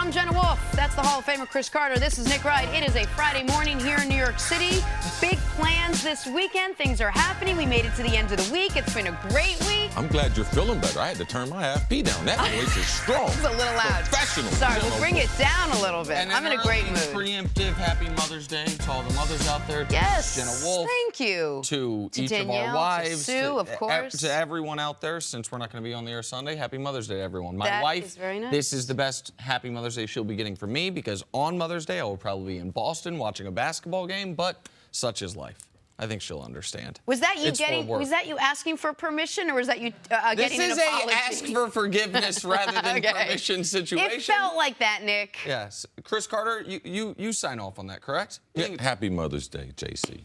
I'm Jenna Wolfe. That's the Hall of Famer Cris Carter. This is Nick Wright. It is a Friday morning here in New York City. Big plans this weekend. Things are happening. We made it to the end of the week. It's been a great week. I'm glad you're feeling better. I had to turn my FP down. That voice is strong. It's a little loud. Professional. Sorry, we'll bring it down a little bit. And I'm in a great mood. Preemptive Happy Mother's Day to all the mothers out there. Yes. Jenna Wolfe. Thank you. To each Danielle, of our wives. to Sue, of course. To everyone out there, since we're not going to be on the air Sunday, Happy Mother's Day, everyone. My That wife, is very nice. this is the best Happy Mother's Day she'll be getting from me, because on Mother's Day I will probably be in Boston watching a basketball game, but such is life. I think she'll understand. Was that you Was that you asking for permission, or was that you getting an apology? This is a ask for forgiveness rather than Okay. permission situation. It felt like that, Nick. Yes. Cris Carter, you sign off on that, correct? Yeah, happy Mother's Day, JC.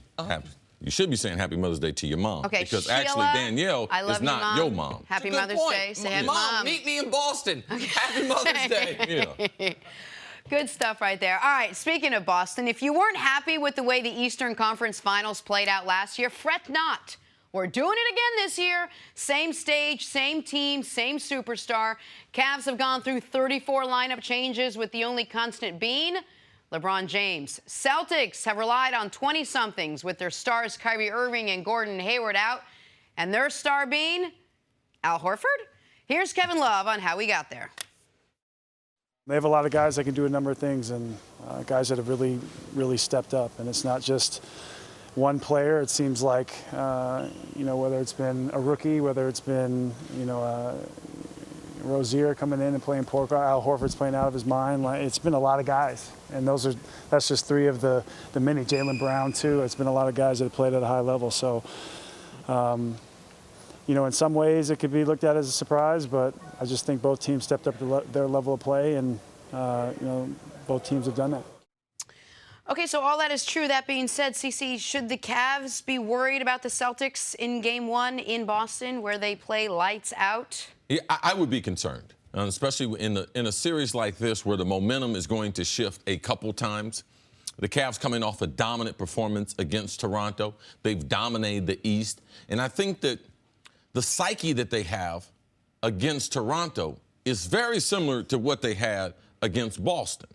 You should be saying Happy Mother's Day to your mom. Okay, because Sheila, actually Danielle I love is not your mom. Happy Good Mother's point. Day. Say hi, Mom, meet me in Boston. Happy Mother's Day. Yeah. Good stuff right there. All right, speaking of Boston, if you weren't happy with the way the Eastern Conference Finals played out last year, fret not. We're doing it again this year. Same stage, same team, same superstar. Cavs have gone through 34 lineup changes, with the only constant being LeBron James. Celtics have relied on 20-somethings with their stars Kyrie Irving and Gordon Hayward out, and their star being Al Horford. Here's Kevin Love on how we got there. They have a lot of guys that can do a number of things, and guys that have really stepped up. And it's not just one player. It seems like, whether it's been a rookie, whether it's been, Rozier coming in and playing poor, Al Horford's playing out of his mind. It's been a lot of guys, and that's just three of the many. Jaylen Brown too. It's been a lot of guys that have played at a high level. So. In some ways it could be looked at as a surprise, but I just think both teams stepped up to their level of play, and both teams have done that. Okay, so all that is true. That being said, CC, should the Cavs be worried about the Celtics in Game 1 in Boston, where they play lights out? Yeah, I would be concerned, especially in a series like this where the momentum is going to shift a couple times. The Cavs coming off a dominant performance against Toronto. They've dominated the East, and I think that the psyche that they have against Toronto is very similar to what they had against Boston.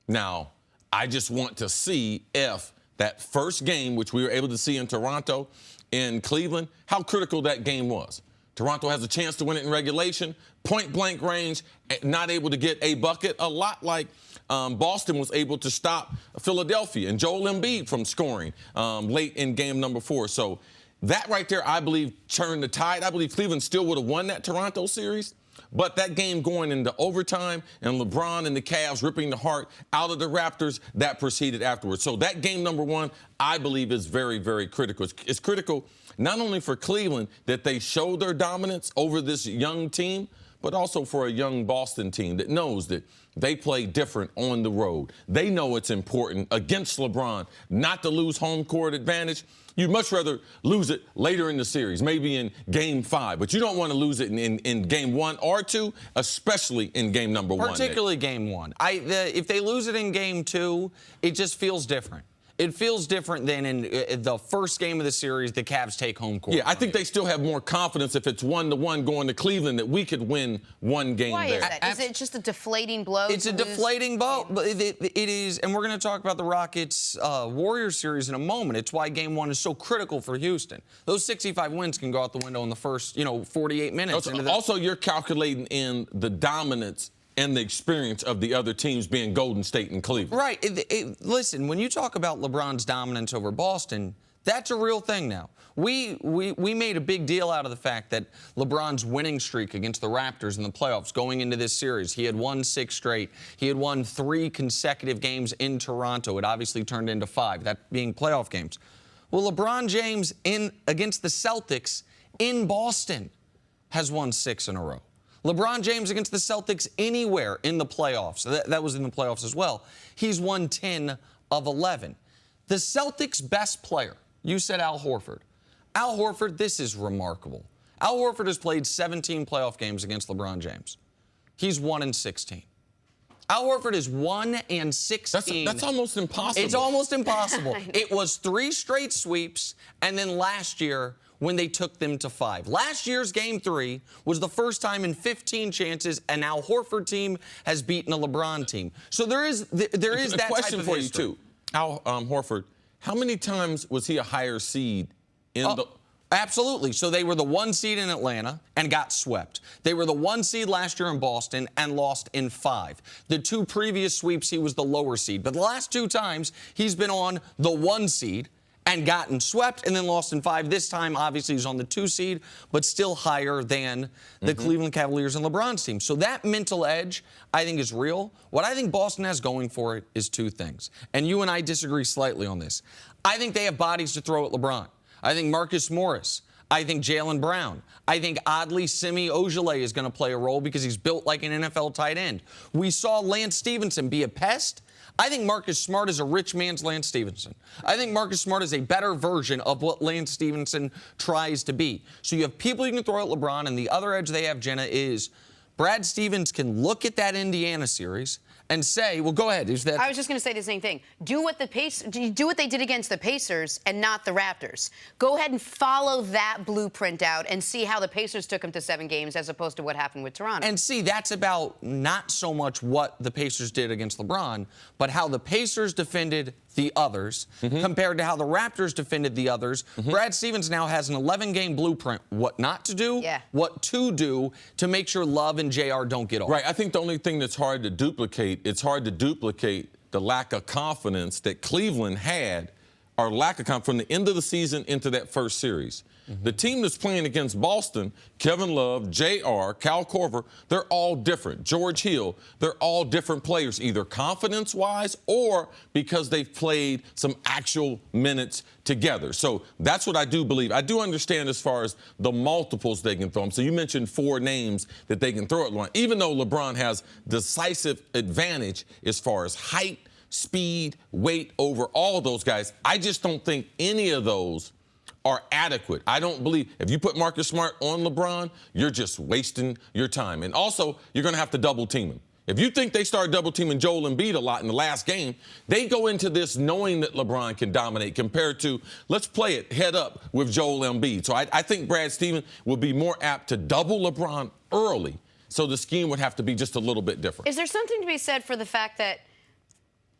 Now, I just want to see if that first game, which we were able to see in Toronto, in Cleveland, how critical that game was. Toronto has a chance to win it in regulation, point-blank range, not able to get a bucket, a lot like Boston was able to stop Philadelphia and Joel Embiid from scoring late in game number 4. So that right there, I believe, turned the tide. I believe Cleveland still would have won that Toronto series. But that game going into overtime and LeBron and the Cavs ripping the heart out of the Raptors, that proceeded afterwards. So that game number 1, I believe, is very, very critical. It's critical not only for Cleveland that they show their dominance over this young team, but also for a young Boston team that knows that they play different on the road. They know it's important against LeBron not to lose home court advantage. You'd much rather lose it later in the series, maybe in Game 5, but you don't want to lose it in Game 1 or 2, especially in Game number 1. Particularly Game 1. If they lose it in Game 2, it just feels different. It feels different than in the first game of the series, the Cavs take home court. Yeah, I think they still have more confidence if it's 1-1 going to Cleveland that we could win one game Why there. is that? Is it just a deflating blow? It's a deflating blow. But it is, and we're going to talk about the Rockets Warriors series in a moment. It's why Game 1 is so critical for Houston. Those 65 wins can go out the window in the first, 48 minutes. Also, you're calculating in the dominance and the experience of the other teams being Golden State and Cleveland. Right. Listen, when you talk about LeBron's dominance over Boston, that's a real thing now. We made a big deal out of the fact that LeBron's winning streak against the Raptors in the playoffs going into this series, he had won 6 straight. He had won 3 consecutive games in Toronto. It obviously turned into 5, that being playoff games. Well, LeBron James against the Celtics in Boston has won 6 in a row. LeBron James against the Celtics anywhere in the playoffs, that was in the playoffs as well, he's won 10 of 11. The Celtics' best player, you said Al Horford. Al Horford, this is remarkable. Al Horford has played 17 playoff games against LeBron James. He's 1-16. Al Horford is 1-16. That's almost impossible. It's almost impossible. It was 3 straight sweeps, and then last year when they took them to 5. Last year's Game 3 was the first time in 15 chances an Al Horford team has beaten a LeBron team. So there is that type question of for history. you, too. Al Horford, how many times was he a higher seed in the... Absolutely. So they were the 1 seed in Atlanta and got swept. They were the 1 seed last year in Boston and lost in 5. The 2 previous sweeps, he was the lower seed. But the last 2 times, he's been on the 1 seed and gotten swept and then lost in 5. This time, obviously, he's on the 2 seed, but still higher than the Cleveland Cavaliers and LeBron's team. So that mental edge, I think, is real. What I think Boston has going for it is 2 things. And you and I disagree slightly on this. I think they have bodies to throw at LeBron. I think Marcus Morris. I think Jaylen Brown. I think, oddly, Semi Ojeleye is going to play a role because he's built like an NFL tight end. We saw Lance Stevenson be a pest. I think Marcus Smart is a rich man's Lance Stevenson. I think Marcus Smart is a better version of what Lance Stevenson tries to be. So you have people you can throw at LeBron, and the other edge they have, Jenna, is Brad Stevens can look at that Indiana series and say, well, go ahead. I was just going to say the same thing. Do what they did against the Pacers and not the Raptors. Go ahead and follow that blueprint out and see how the Pacers took them to 7 games as opposed to what happened with Toronto. And see, that's about not so much what the Pacers did against LeBron, but how the Pacers defended the others compared to how the Raptors defended the others. Brad Stevens now has an 11-game blueprint, what not to do, what to do to make sure Love and JR don't get off. Right. I think the only thing that's hard to duplicate, it's hard to duplicate the lack of confidence that Cleveland had, or lack of confidence from the end of the season into that first series. The team that's playing against Boston, Kevin Love, JR, Cal Korver, they're all different. George Hill, they're all different players, either confidence-wise or because they've played some actual minutes together. So that's what I do believe. I do understand as far as the multiples they can throw them. So you mentioned 4 names that they can throw at LeBron. Even though LeBron has decisive advantage as far as height, speed, weight over all those guys, I just don't think any of those are adequate. I don't believe if you put Marcus Smart on LeBron, you're just wasting your time. And also, you're going to have to double team him. If you think they start double teaming Joel Embiid a lot in the last game, they go into this knowing that LeBron can dominate compared to let's play it head up with Joel Embiid. So I think Brad Stevens will be more apt to double LeBron early. So the scheme would have to be just a little bit different. Is there something to be said for the fact that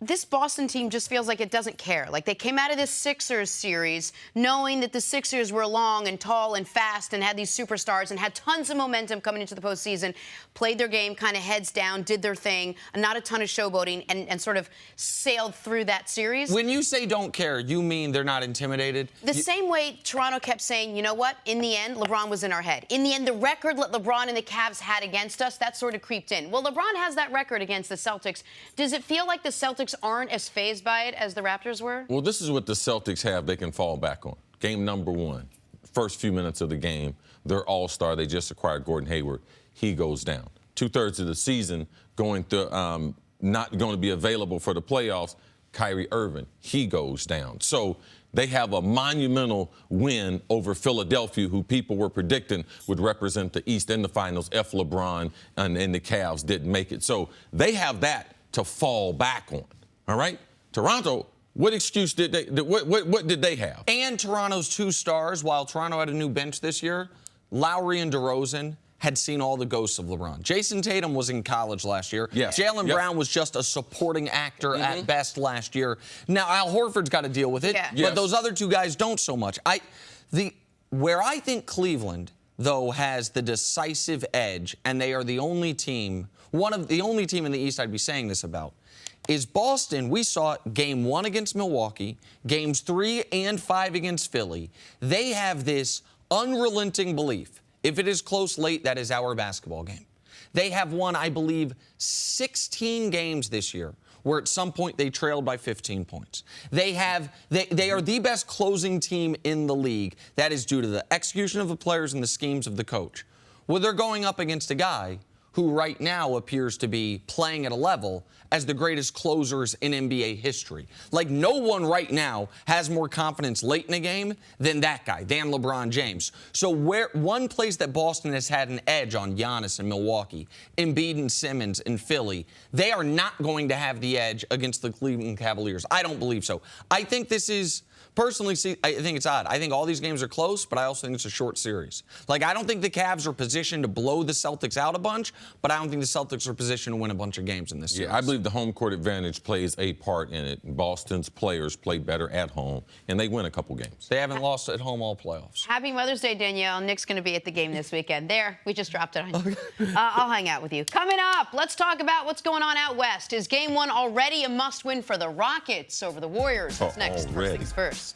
this Boston team just feels like it doesn't care? Like they came out of this Sixers series knowing that the Sixers were long and tall and fast and had these superstars and had tons of momentum coming into the postseason, played their game kind of heads down, did their thing, not a ton of showboating, and sort of sailed through that series. When you say don't care, you mean they're not intimidated? The same way Toronto kept saying, you know what, in the end, LeBron was in our head. In the end, the record that LeBron and the Cavs had against us, that sort of creeped in. Well, LeBron has that record against the Celtics. Does it feel like the Celtics aren't as fazed by it as the Raptors were? Well, this is what the Celtics have they can fall back on. Game number 1, first few minutes of the game, their all-star, they just acquired Gordon Hayward, he goes down. 2/3 of the season going to not going to be available for the playoffs, Kyrie Irving, he goes down. So they have a monumental win over Philadelphia, who people were predicting would represent the East in the finals if LeBron and the Cavs didn't make it. So they have that to fall back on. All right? Toronto, what excuse did they, what did they have? And Toronto's 2 stars, while Toronto had a new bench this year, Lowry and DeRozan had seen all the ghosts of LeBron. Jason Tatum was in college last year. Yes. Jaylen Brown was just a supporting actor at best last year. Now, Al Horford's got to deal with it, but those other 2 guys don't so much. Where I think Cleveland, though, has the decisive edge, and they are the only team, one of the only team in the East I'd be saying this about, is Boston. We saw Game 1 against Milwaukee, Games 3 and 5 against Philly. They have this unrelenting belief. If it is close late, that is our basketball game. They have won, I believe, 16 games this year where at some point they trailed by 15 points. They are the best closing team in the league. That is due to the execution of the players and the schemes of the coach. Well, they're going up against a guy who right now appears to be playing at a level as the greatest closers in NBA history. Like, no one right now has more confidence late in a game than that guy, than LeBron James. So one place that Boston has had an edge on Giannis in Milwaukee, Embiid and Simmons in Philly, they are not going to have the edge against the Cleveland Cavaliers. I don't believe so. I think this is personally I think it's odd. I think all these games are close, but I also think it's a short series. Like, I don't think the Cavs are positioned to blow the Celtics out a bunch, but I don't think the Celtics are positioned to win a bunch of games in this series. Yeah, I believe the home court advantage plays a part in it. Boston's players play better at home, and they win a couple games. They haven't lost at home all playoffs. Happy Mother's Day, Danielle. Nick's going to be at the game this weekend. There, we just dropped it on you. I'll hang out with you. Coming up, let's talk about what's going on out west. Is Game 1 already a must-win for the Rockets over the Warriors? That's next. First things first.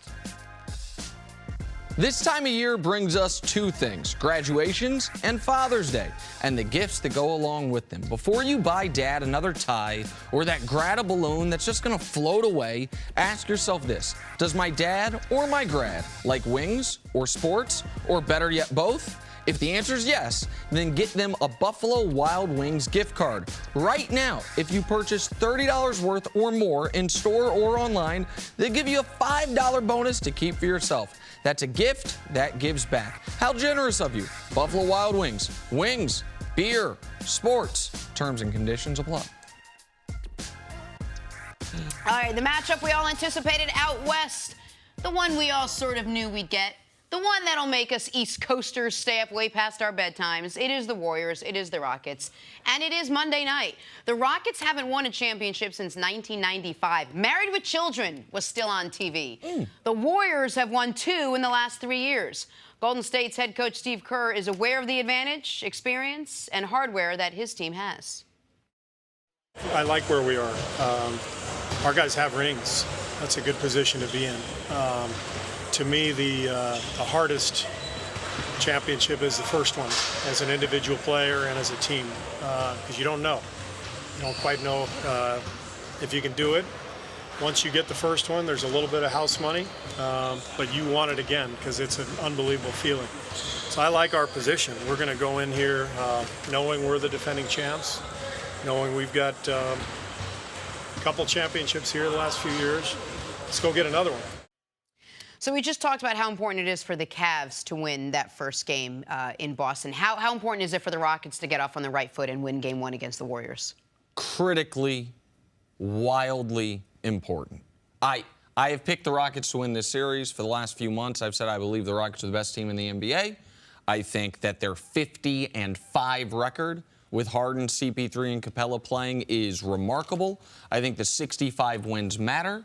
This time of year brings us two things, graduations and Father's Day, and the gifts that go along with them. Before you buy Dad another tie or that grad balloon that's just going to float away, ask yourself this: does my dad or my grad like wings or sports, or better yet, both? If the answer is yes, then get them a Buffalo Wild Wings gift card. Right now, if you purchase $30 worth or more in store or online, they'll give you a $5 bonus to keep for yourself. That's a gift that gives back. How generous of you. Buffalo Wild Wings. Wings, beer, sports. Terms and conditions apply. All right, the matchup we all anticipated out west. The one we all sort of knew we'd get. The one that'll make us East Coasters stay up way past our bedtimes. It is the Warriors. It is the Rockets. And it is Monday night. The Rockets haven't won a championship since 1995. Married with Children was still on TV. The Warriors have won 2 in the last 3 years. Golden State's head coach Steve Kerr is aware of the advantage, experience, and hardware that his team has. I like where we are. Our guys have rings. That's a good position to be in. To me, the hardest championship is the first one, as an individual player and as a team, because you don't know. You don't quite know if you can do it. Once you get the first one, there's a little bit of house money, but you want it again because it's an unbelievable feeling. So I like our position. We're going to go in here knowing we're the defending champs, knowing we've got a couple championships here the last few years. Let's go get another one. So we just talked about how important it is for the Cavs to win that first game in Boston. How important is it for the Rockets to get off on the right foot and win Game 1 against the Warriors? Critically, wildly important. I have picked the Rockets to win this series for the last few months. I've said I believe the Rockets are the best team in the NBA. I think that their 50-5 record with Harden, CP3, and Capella playing is remarkable. I think the 65 wins matter,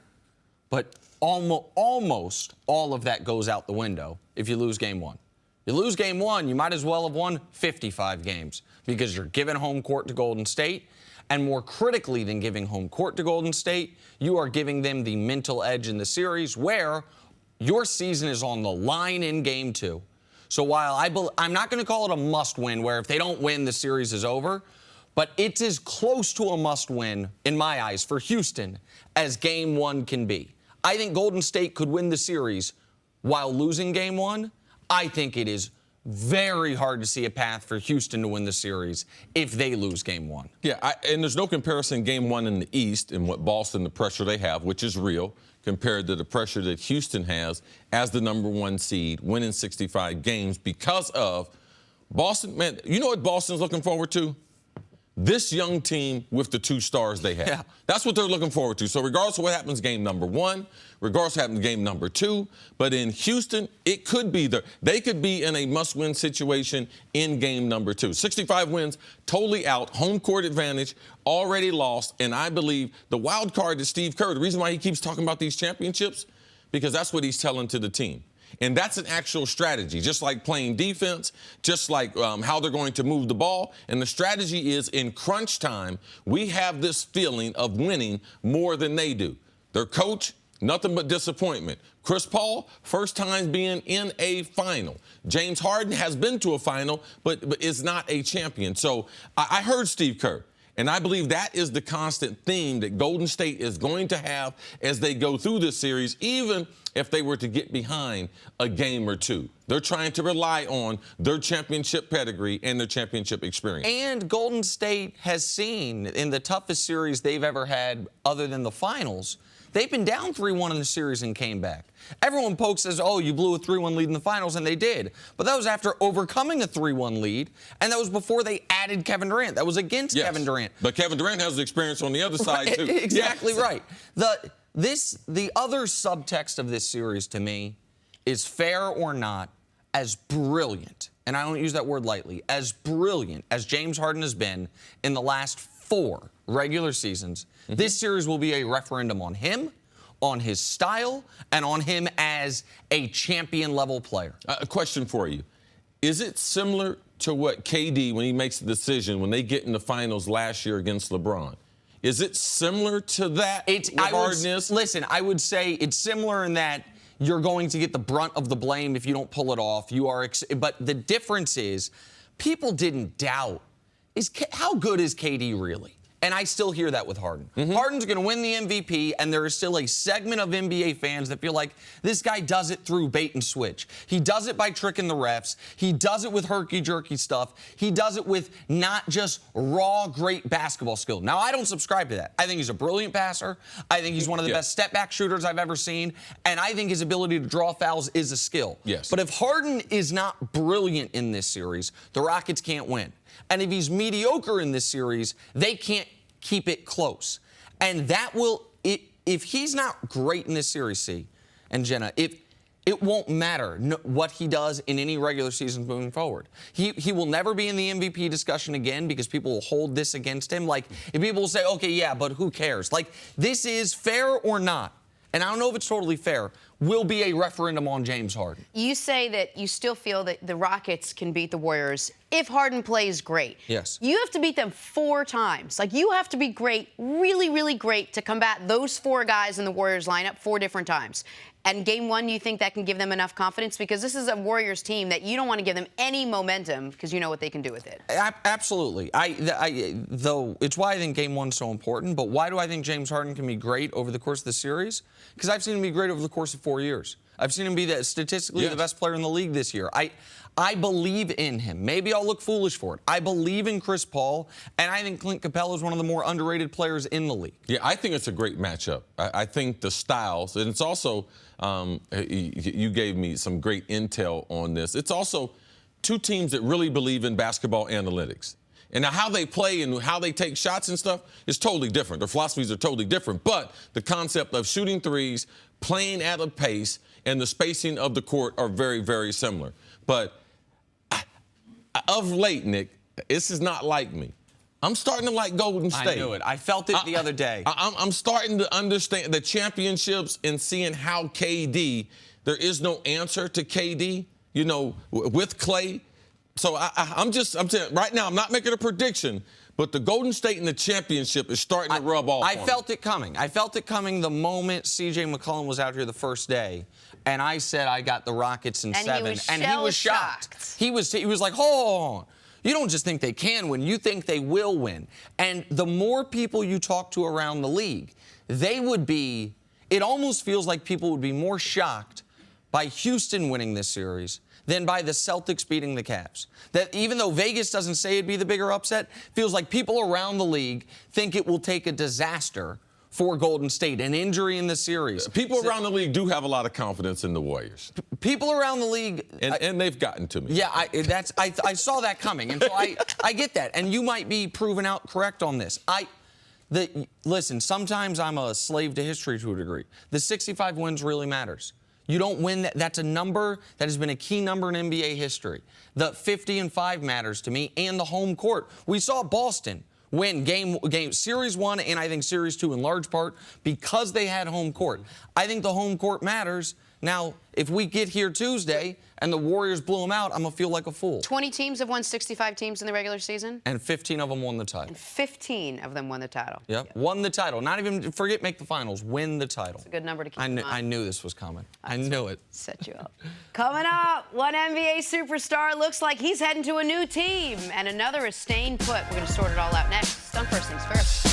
but almost all of that goes out the window if you lose Game 1. You lose Game 1, you might as well have won 55 games because you're giving home court to Golden State. And more critically than giving home court to Golden State, you are giving them the mental edge in the series where your season is on the line in Game 2. So while I'm not going to call it a must-win where if they don't win, the series is over, but it's as close to a must-win, in my eyes, for Houston as Game 1 can be. I think Golden State could win the series while losing Game 1. I think it is very hard to see a path for Houston to win the series if they lose Game 1. Yeah, and there's no comparison Game 1 in the East and what Boston, the pressure they have, which is real, compared to the pressure that Houston has as the #1 seed, winning 65 games because of Boston. Man, you know what Boston's looking forward to? This young team with the 2 stars they have. Yeah. That's what they're looking forward to. So regardless of what happens Game #1, regardless of what happens Game #2, but in Houston, it could be they could be in a must-win situation in Game #2. 65 wins, totally out, home court advantage, already lost, and I believe the wild card is Steve Kerr. The reason why he keeps talking about these championships, because that's what he's telling to the team. And that's an actual strategy, just like playing defense, just like how they're going to move the ball. And the strategy is in crunch time, we have this feeling of winning more than they do. Their coach, nothing but disappointment. Chris Paul, first time being in a final. James Harden has been to a final, but is not a champion. So I heard Steve Kerr. And I believe that is the constant theme that Golden State is going to have as they go through this series, even if they were to get behind a game or 2. They're trying to rely on their championship pedigree and their championship experience. And Golden State has seen in the toughest series they've ever had other than the finals, they've been down 3-1 in the series and came back. Everyone pokes says, oh, you blew a 3-1 lead in the finals, and they did. But that was after overcoming a 3-1 lead, and that was before they added Kevin Durant. That was against Kevin Durant. But Kevin Durant has the experience on the other side, too. Exactly right. the other subtext of this series to me is fair or not, as brilliant, and I don't use that word lightly, as brilliant as James Harden has been in the last 4 regular seasons, this series will be a referendum on him, on his style, and on him as a champion-level player. A question for you. Is it similar to what KD, when he makes the decision, when they get in the finals last year against LeBron? Is it similar to that? Listen, I would say it's similar in that you're going to get the brunt of the blame if you don't pull it off. But the difference is, people didn't doubt, how good is KD really? And I still hear that with Harden. Harden's going to win the MVP, and there is still a segment of NBA fans that feel like this guy does it through bait and switch. He does it by tricking the refs. He does it with herky-jerky stuff. He does it with not just raw, great basketball skill. Now, I don't subscribe to that. I think he's a brilliant passer. I think he's one of the best step-back shooters I've ever seen. And I think his ability to draw fouls is a skill. Yes. But if Harden is not brilliant in this series, the Rockets can't win. And if he's mediocre in this series, they can't keep it close. And that will, if he's not great in this series, C and Jenna, it won't matter what he does in any regular season moving forward. He will never be in the MVP discussion again because people will hold this against him. Like, if people will say, okay, yeah, but who cares? Like, this is fair or not, and I don't know if it's totally fair, will be a referendum on James Harden. You say that you still feel that the Rockets can beat the Warriors if Harden plays great. Yes. You have to beat them 4 times. Like, you have to be great, really, really great to combat those 4 guys in the Warriors lineup 4 different times. And game 1, you think that can give them enough confidence? Because this is a Warriors team that you don't want to give them any momentum because you know what they can do with it. Absolutely. Though it's why I think game 1's so important. But why do I think James Harden can be great over the course of the series? Because I've seen him be great over the course of 4 years. I've seen him be statistically the best player in the league this year. I believe in him. Maybe I'll look foolish for it. I believe in Chris Paul, and I think Clint Capella is one of the more underrated players in the league. Yeah, I think it's a great matchup. I think the styles, and it's also, you gave me some great intel on this. It's also 2 teams that really believe in basketball analytics. And now how they play and how they take shots and stuff is totally different. Their philosophies are totally different. But the concept of shooting threes, playing at a pace, and the spacing of the court are very, very similar. But of late, Nick, this is not like me. I'm starting to like Golden State. I knew it. I felt it the other day. I'm starting to understand the championships and seeing how KD, there is no answer to KD, you know, with Clay. So I'm saying right now, I'm not making a prediction, but the Golden State in the championship is starting to rub off. I felt it coming. I felt it coming the moment C.J. McCollum was out here the first day, and I said I got the Rockets in 7, and he was shocked. He was like, hold on. You don't just think they can win, you think they will win. And the more people you talk to around the league, it almost feels like people would be more shocked by Houston winning this series than by the Celtics beating the Cavs. That even though Vegas doesn't say it'd be the bigger upset, feels like people around the league think it will take a disaster for Golden State, an injury in the series. People around the league do have a lot of confidence in the Warriors. People around the league... And they've gotten to me. Yeah, I saw that coming, and so I get that. And you might be proven out correct on this. Listen, sometimes I'm a slave to history to a degree. The 65 wins really matters. You don't win that. That's a number that has been a key number in NBA history. The 50-5 matters to me, and the home court. We saw Boston win game Series 1 and I think Series 2 in large part because they had home court. I think the home court matters. Now, if we get here Tuesday and the Warriors blew them out, I'm going to feel like a fool. 20 teams have won 65 teams in the regular season. And 15 of them won the title. And 15 of them won the title. Yep. Won the title. Not even, forget make the finals, win the title. It's a good number to keep in mind. I knew this was coming. I knew it. Set you up. Coming up, one NBA superstar looks like he's heading to a new team, and another is staying put. We're going to sort it all out next. Some first things first.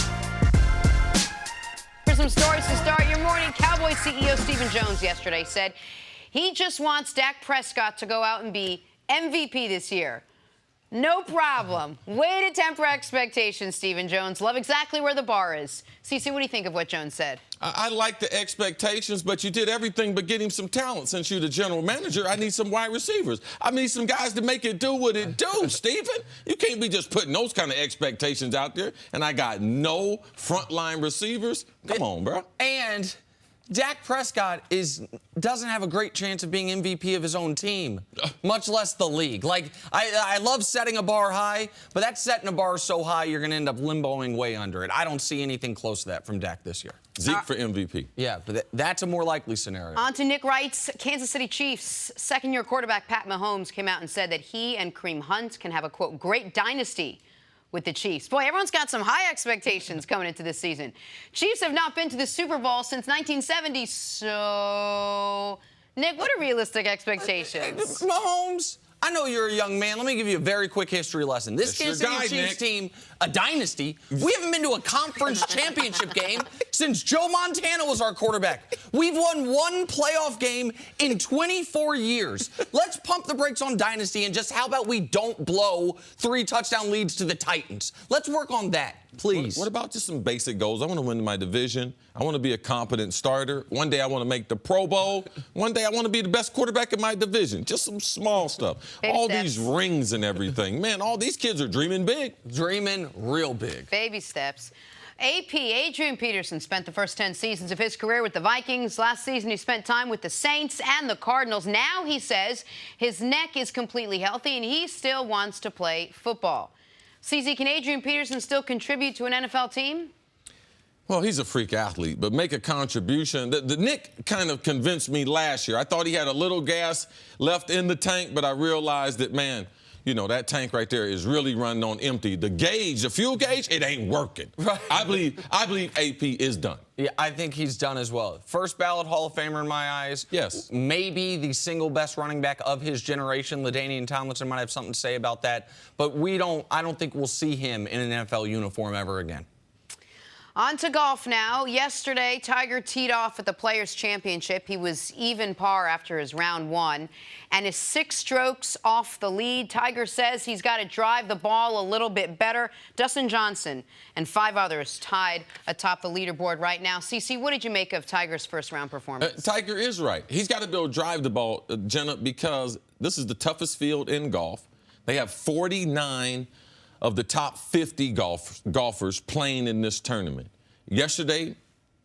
Here's some stories to start your morning. Cowboys CEO Stephen Jones yesterday said he just wants Dak Prescott to go out and be MVP this year. No problem. Way to temper expectations, Stephen Jones. Love exactly where the bar is. Cece, what do you think of what Jones said? I like the expectations, but you did everything but get him some talent. Since you're the general manager, I need some wide receivers. I need some guys to make it do what it do, Stephen. You can't be just putting those kind of expectations out there, and I got no frontline receivers. Come on, bro. And Dak Prescott doesn't have a great chance of being MVP of his own team, much less the league. Like, I love setting a bar high, but that's setting a bar so high you're going to end up limboing way under it. I don't see anything close to that from Dak this year. Zeke for MVP. Yeah, but that's a more likely scenario. On to Nick Wright's Kansas City Chiefs. Second-year quarterback Pat Mahomes came out and said that he and Kareem Hunt can have a, quote, great dynasty with the Chiefs. Boy, everyone's got some high expectations coming into this season. Chiefs have not been to the Super Bowl since 1970, so... Nick, what are realistic expectations? Mahomes, I know you're a young man. Let me give you a very quick history lesson. This Kansas City Chiefs team, a dynasty. We haven't been to a conference championship game since Joe Montana was our quarterback. We've won one playoff game in 24 years. Let's pump the brakes on dynasty and just how about we don't blow 3 touchdown leads to the Titans? Let's work on that, please. What about just some basic goals? I want to win my division. I want to be a competent starter. One day I want to make the Pro Bowl. One day I want to be the best quarterback in my division. Just some small stuff. Baby all steps. these rings and everything. Man, all these kids are dreaming big. Dreaming real big. Baby steps. AP, Adrian Peterson, spent the first 10 seasons of his career with the Vikings. Last season, he spent time with the Saints and the Cardinals. Now he says his neck is completely healthy and he still wants to play football. CZ, can Adrian Peterson still contribute to an NFL team? Well, he's a freak athlete, but make a contribution. The Nick kind of convinced me last year. I thought he had a little gas left in the tank, but I realized that, man, you know, that tank right there is really running on empty. The gauge, the fuel gauge, it ain't working. Right. I believe AP is done. Yeah, I think he's done as well. First ballot Hall of Famer in my eyes. Yes. Maybe the single best running back of his generation. LaDainian Tomlinson might have something to say about that. But I don't think we'll see him in an NFL uniform ever again. On to golf now. Yesterday, Tiger teed off at the Players' Championship. He was even par after his round 1. And is 6 strokes off the lead. Tiger says he's got to drive the ball a little bit better. Dustin Johnson and 5 others tied atop the leaderboard right now. CC, what did you make of Tiger's first-round performance? Tiger is right. He's got to be able to drive the ball, Jenna, because this is the toughest field in golf. They have 49 of the top 50 golfers playing in this tournament. Yesterday,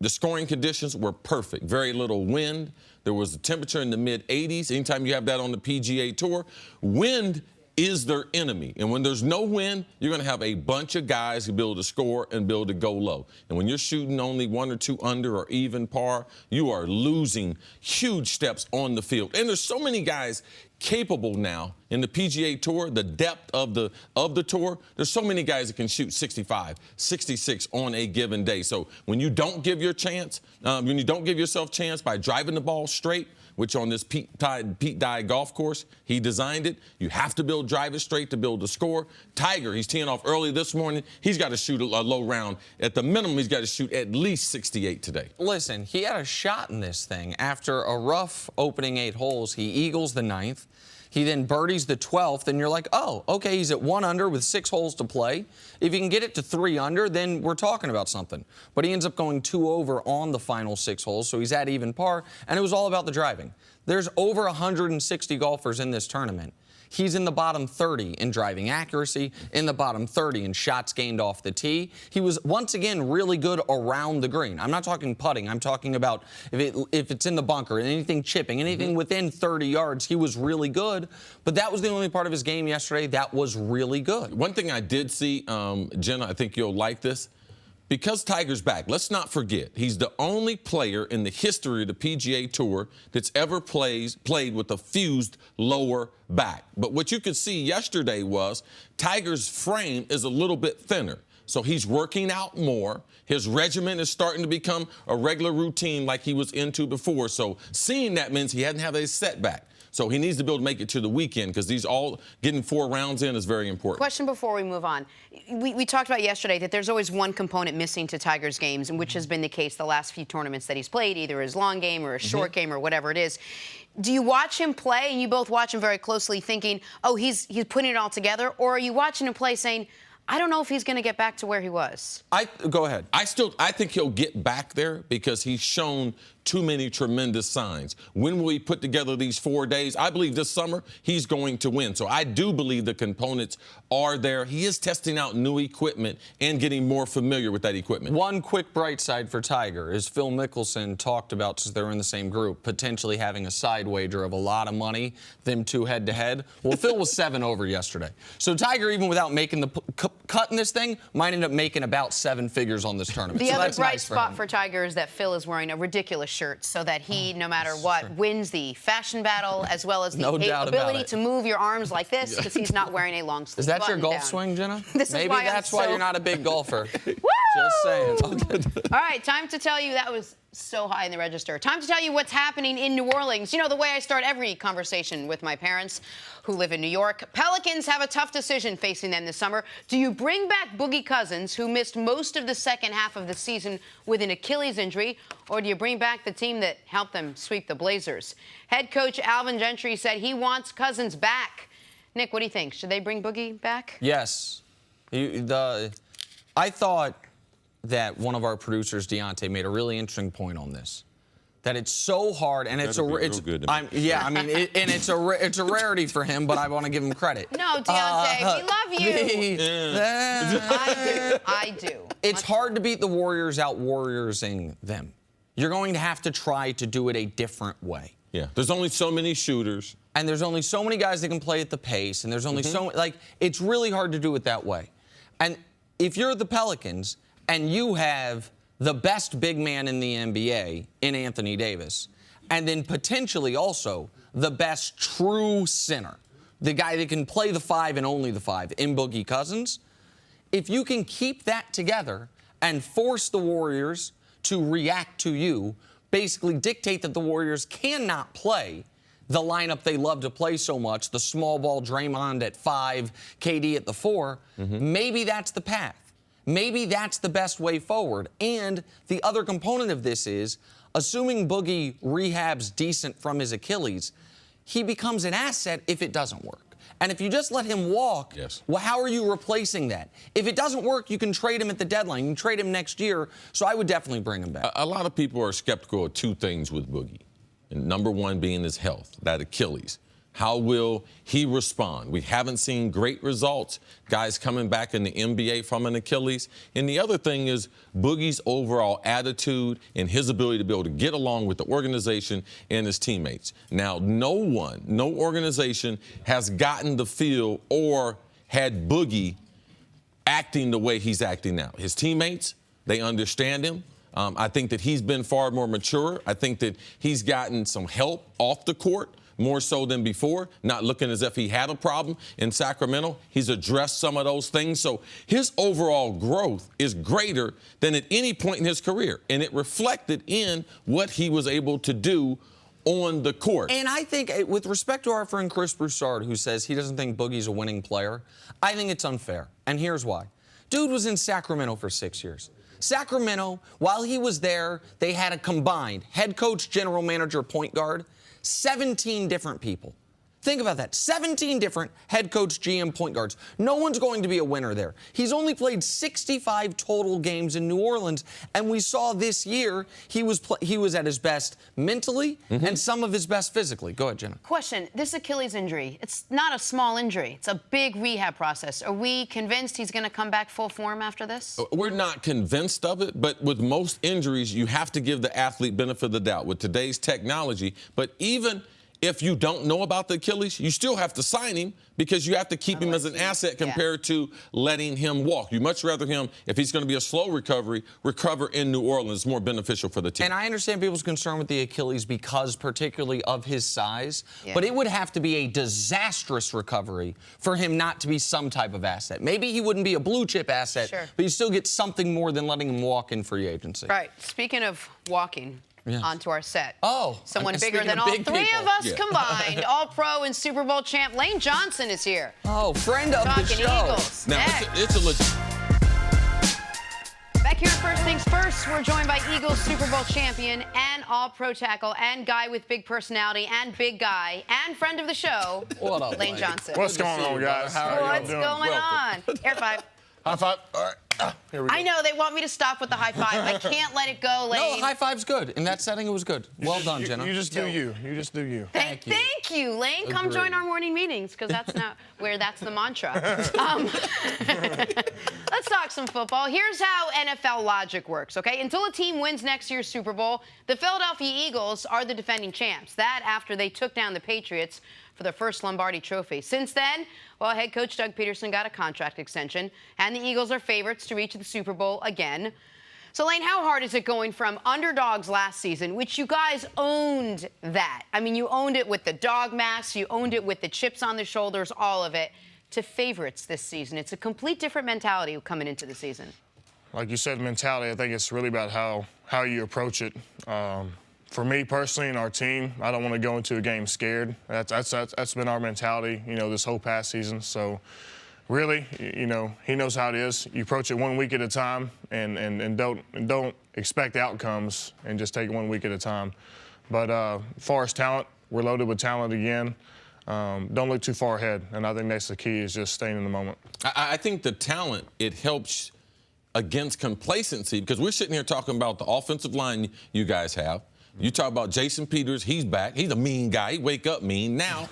the scoring conditions were perfect. Very little wind. There was a temperature in the mid-80s. Anytime you have that on the PGA Tour, wind is their enemy. And when there's no wind, you're going to have a bunch of guys who be able to score and be able to go low. And when you're shooting only 1 or 2 under or even par, you are losing huge steps on the field. And there's so many guys capable now in the PGA Tour, the depth of the tour. There's so many guys that can shoot 65, 66 on a given day. So when you don't give your chance, when you don't give yourself chance by driving the ball straight, which on this Pete Dye golf course, he designed it. You have to drive it straight to build a score. Tiger, he's teeing off early this morning. He's got to shoot a low round. At the minimum, he's got to shoot at least 68 today. Listen, he had a shot in this thing. After a rough opening 8 holes, he eagles the 9th. He then birdies the 12th, and you're like, oh, okay, he's at 1 under with 6 holes to play. If he can get it to 3 under, then we're talking about something. But he ends up going 2 over on the final 6 holes, so he's at even par, and it was all about the driving. There's over 160 golfers in this tournament. He's in the bottom 30 in driving accuracy, in the bottom 30 in shots gained off the tee. He was, once again, really good around the green. I'm not talking putting. I'm talking about if it's in the bunker, anything chipping, anything within 30 yards, he was really good. But that was the only part of his game yesterday that was really good. One thing I did see, Jenna, I think you'll like this. Because Tiger's back, let's not forget, he's the only player in the history of the PGA Tour that's ever played with a fused lower back. But what you could see yesterday was Tiger's frame is a little bit thinner. So he's working out more. His regimen is starting to become a regular routine like he was into before. So seeing that means he hadn't had a setback. So he needs to be able to make it to the weekend because these all getting 4 rounds in is very important. Question before we move on. We talked about yesterday that there's always one component missing to Tiger's games, and which has been the case the last few tournaments that he's played, either his long game or his short game or whatever it is. Do you watch him play, and you both watch him very closely, thinking, oh, he's putting it all together, or are you watching him play saying, I don't know if he's going to get back to where he was? Go ahead. I think he'll get back there because he's shown too many tremendous signs. When will he put together these 4 days? I believe this summer he's going to win. So I do believe the components are there. He is testing out new equipment and getting more familiar with that equipment. One quick bright side for Tiger is Phil Mickelson talked about, since they're in the same group, potentially having a side wager of a lot of money, them two head-to-head. Well, Phil was 7 over yesterday. So Tiger, even without making the cut in this thing, might end up making about 7 figures on this tournament. The so other that's bright nice spot for Tiger is that Phil is wearing a ridiculous shirt so that he, no matter what, wins the fashion battle as well as the ability to move your arms like this because he's not wearing a long sleeve. Is that your golf down. swing, Jenna? Maybe that's why you're not a big golfer. Woo! Just saying. Okay. All right, time to tell you that was so high in the register. Time to tell you what's happening in New Orleans. You know, the way I start every conversation with my parents who live in New York. Pelicans have a tough decision facing them this summer. Do you bring back Boogie Cousins, who missed most of the second half of the season with an Achilles injury, or do you bring back the team that helped them sweep the Blazers? Head coach Alvin Gentry said he wants Cousins back. Nick, what do you think? Should they bring Boogie back? Yes. I thought that one of our producers, Deontay, made a really interesting point on this. That it's so hard, and it's a rarity for him, but I want to give him credit. No, Deontay, we love you. I do. It's hard to beat the Warriors out Warriorsing them. You're going to have to try to do it a different way. Yeah, there's only so many shooters. And there's only so many guys that can play at the pace, and there's only it's really hard to do it that way. And if you're the Pelicans and you have the best big man in the NBA in Anthony Davis, and then potentially also the best true center, the guy that can play the 5 and only the 5 in Boogie Cousins, if you can keep that together and force the Warriors to react to you, basically dictate that the Warriors cannot play the lineup they love to play so much, the small ball Draymond at 5, KD at the 4, maybe that's the path. Maybe that's the best way forward. And the other component of this is, assuming Boogie rehabs decent from his Achilles, he becomes an asset if it doesn't work. And if you just let him walk, well, how are you replacing that? If it doesn't work, you can trade him at the deadline. You can trade him next year. So I would definitely bring him back. A lot of people are skeptical of 2 things with Boogie. And number 1 being his health, that Achilles. How will he respond? We haven't seen great results, guys coming back in the NBA from an Achilles. And the other thing is Boogie's overall attitude and his ability to be able to get along with the organization and his teammates. Now, no organization has gotten the feel or had Boogie acting the way he's acting now. His teammates, they understand him. I think that he's been far more mature. I think that he's gotten some help off the court, more so than before, not looking as if he had a problem in Sacramento. He's addressed some of those things. So his overall growth is greater than at any point in his career. And it reflected in what he was able to do on the court. And I think, with respect to our friend Chris Broussard, who says he doesn't think Boogie's a winning player, I think it's unfair. And here's why. Dude was in Sacramento for 6 years. Sacramento, while he was there, they had a combined head coach, general manager, point guard, 17 different people. Think about that. 17 different head coach, GM, point guards. No one's going to be a winner there. He's only played 65 total games in New Orleans, and we saw this year he was at his best mentally and some of his best physically. Go ahead, Jenna. Question. This Achilles injury, it's not a small injury. It's a big rehab process. Are we convinced he's going to come back full form after this? We're not convinced of it, but with most injuries, you have to give the athlete benefit of the doubt with today's technology. But even if you don't know about the Achilles, you still have to sign him because you have to keep him as an asset compared to letting him walk. You'd much rather him, if he's going to be a slow recovery, recover in New Orleans. It's more beneficial for the team. And I understand people's concern with the Achilles because particularly of his size, but it would have to be a disastrous recovery for him not to be some type of asset. Maybe he wouldn't be a blue chip asset, but you still get something more than letting him walk in free agency. Right. Speaking of walking, onto our set. Oh. Someone bigger than all 3 of us combined. All-Pro and Super Bowl champ Lane Johnson is here. Oh, friend of the show. Eagles. Now, it's a legit. Back here at First Things First, we're joined by Eagles Super Bowl champion and All-Pro tackle and guy with big personality and big guy and friend of the show, Lane Johnson. What's going on, guys? What's going on? Air 5. High five. All right. Here we go. I know they want me to stop with the high five. I can't let it go, Lane. No, high five's good. In that setting, it was good. Well done, Jenna. You just do you. You just do you. Thank you, Lane. Come Agreed. join our morning meetings, because that's not where that's the mantra. Let's talk some football. Here's how NFL logic works, okay? Until a team wins next year's Super Bowl, the Philadelphia Eagles are the defending champs. That after they took down the Patriots for their first Lombardi trophy. Since then, well, head coach Doug Peterson got a contract extension, and the Eagles are favorites to reach the Super Bowl again. So, Lane, how hard is it going from underdogs last season, which you guys owned that? I mean, you owned it with the dog masks, you owned it with the chips on the shoulders, all of it, to favorites this season. It's a complete different mentality coming into the season. Like you said, mentality, I think it's really about how you approach it. For me personally and our team, I don't want to go into a game scared. That's been our mentality, this whole past season. So really, he knows how it is. You approach it 1 week at a time and don't expect outcomes and just take it 1 week at a time. But as far as talent, we're loaded with talent again. Don't look too far ahead, and I think that's the key, is just staying in the moment. I think the talent, it helps against complacency, because we're sitting here talking about the offensive line you guys have. You talk about Jason Peters, he's back. He's a mean guy. He wake up mean. Now,